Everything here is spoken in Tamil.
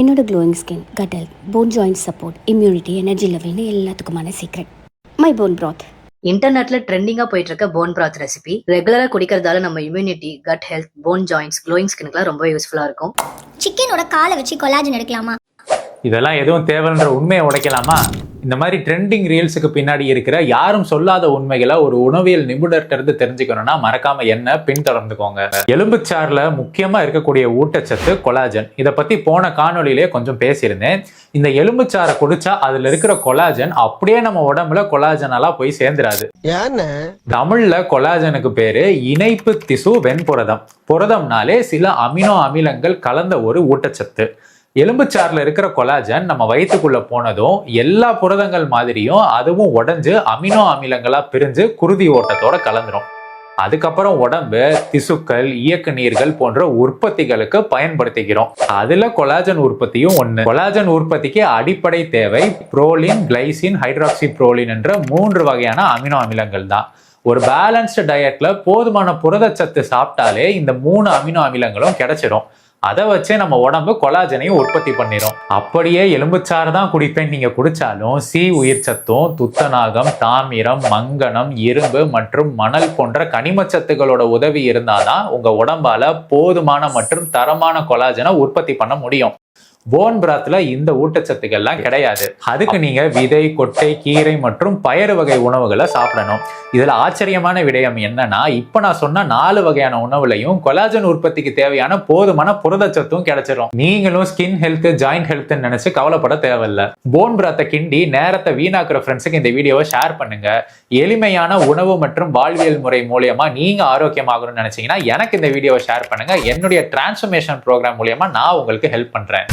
என்னோட glowing skin, gut health, bone joint support, immunity, energy லெவல்னு எல்லாத்துக்குமான சீக்ரெட் மை போன் ப்ராத். இன்டர்நெட்ல ட்ரெண்டிங்கா போயிட்டு இருக்க போன் பிராத் ரெசிபி ரெகுலரா குடிக்கிறதால நம்ம immunity, gut health, bone joints, glowing ஸ்கின்னுக்குலாம் ரொம்ப யூஸ்ஃபுல்லா இருக்கும். சிக்கனோட காலை வச்சு கொலாஜன் எடுக்கலாமா? இதெல்லாம் எதுவும் தேவைன்ற உண்மையை உடைக்கலாமா? இந்த மாதிரி ட்ரெண்டிங் ரீல்ஸுக்கு பின்னாடி இருக்கிற யாரும் சொல்லாத உண்மைகளை ஒரு உணவியல் நிபுணர்கிட்ட இருந்து தெரிஞ்சுக்கணும்னா மறக்காம என்ன பின்தொடர்ந்துக்கோங்க. எலும்புச்சாறுல முக்கியமா இருக்கக்கூடிய ஊட்டச்சத்து கொலாஜன். இதை பத்தி போன காணொலியிலே கொஞ்சம் பேசியிருந்தேன். இந்த எலும்புச்சாறை குடிச்சா அதுல இருக்கிற கொலாஜன் அப்படியே நம்ம உடம்புல கொலாஜனாலா போய் சேர்ந்துராது. தமிழ்ல கொலாஜனுக்கு பேரு இணைப்பு திசு வெண்புரதம். புரதம்னாலே சில அமினோ அமிலங்கள் கலந்த ஒரு ஊட்டச்சத்து. எலும்புச்சாறுல இருக்கிற கொலாஜன் நம்ம வயிற்றுக்குள்ள போனதும் எல்லா புரதங்கள் மாதிரியும் அதுவும் உடைஞ்சு அமினோ அமிலங்களா பிரிஞ்சு குருதி ஓட்டத்தோட கலந்துரும். அதுக்கப்புறம் உடம்பு திசுக்கள், இயக்க நீர்கள் போன்ற உற்பத்திகளுக்கு பயன்படுத்திக்கிறோம். அதுல கொலாஜன் உற்பத்தியும் ஒண்ணு. கொலாஜன் உற்பத்திக்கு அடிப்படை தேவை புரோலின், கிளைசின், ஹைட்ராக்சி புரோலின் என்ற 3 வகையான அமினோ அமிலங்கள் தான். ஒரு பேலன்ஸ்டு டயட்ல போதுமான புரதச்சத்து சாப்பிட்டாலே இந்த 3 அமினோ அமிலங்களும் கிடைச்சிடும். அதை வச்சே நம்ம உடம்பு கொலாஜனையும் உற்பத்தி பண்ணிடும். அப்படியே எலும்புச்சாறு தான் குடிப்பேன் நீங்க குடிச்சாலும் சி உயிர் சத்தும், துத்தநாகம், தாமிரம், மங்கனம், இரும்பு மற்றும் மணல் போன்ற கனிமச்சத்துகளோட உதவி இருந்தாதான் உங்க உடம்பால போதுமான மற்றும் தரமான கொலாஜனை உற்பத்தி பண்ண முடியும். போன் பிராத்ல இந்த ஊட்டச்சத்துக்கள்லாம் கிடையாது. அதுக்கு நீங்க விதை, கொட்டை, கீரை மற்றும் பயறு வகை உணவுகளை சாப்பிடணும். இதுல ஆச்சரியமான விடயம் என்னன்னா, இப்ப நான் சொன்ன 4 வகையான உணவுலையும் கொலாஜன் உற்பத்திக்கு தேவையான போதுமான புரதச்சத்தும் கிடைச்சிடும். நீங்களும் ஸ்கின் ஹெல்த், ஜாயிண்ட் ஹெல்த் நினைச்சு கவலைப்பட தேவையில்ல. போன் பிராத்தை கிண்டி நேரத்தை வீணாக்குற ஃப்ரெண்ட்ஸுக்கு இந்த வீடியோவை ஷேர் பண்ணுங்க. எளிமையான உணவு மற்றும் வாழ்வியல் முறை மூலியமா நீங்க ஆரோக்கியமாகணும்னு நினைச்சீங்கன்னா எனக்கு இந்த வீடியோவை ஷேர் பண்ணுங்க. என்னுடைய டிரான்ஸ்ஃபர்மேஷன் ப்ரோக்ராம் மூலியமா நான் உங்களுக்கு ஹெல்ப் பண்றேன்.